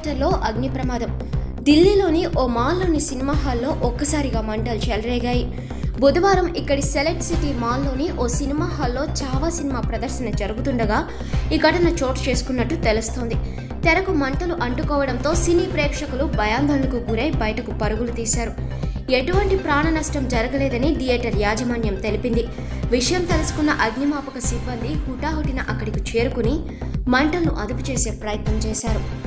థియేటర్లో అగ్ని ప్రమాదం. ఢిల్లీలోని ఓ మాల్లోని సినిమా హాల్లో ఒక్కసారిగా మంటలు చెలరేగాయి. బుధవారం ఇక్కడి సెలెక్ట్ సిటీ మాల్లోని ఓ సినిమా హాల్లో చావా సినిమా ప్రదర్శన జరుగుతుండగా ఈ ఘటన చోటు చేసుకున్నట్టు తెలుస్తోంది. తెరకు మంటలు అంటుకోవడంతో సినీ ప్రేక్షకులు భయాందోళనకు గురై బయటకు పరుగులు తీశారు. ఎటువంటి ప్రాణ నష్టం జరగలేదని థియేటర్ యాజమాన్యం తెలిపింది. విషయం తెలుసుకున్న అగ్నిమాపక సిబ్బంది హుటాహుటిన అక్కడికి చేరుకుని మంటలను అదుపు చేసే ప్రయత్నం చేశారు.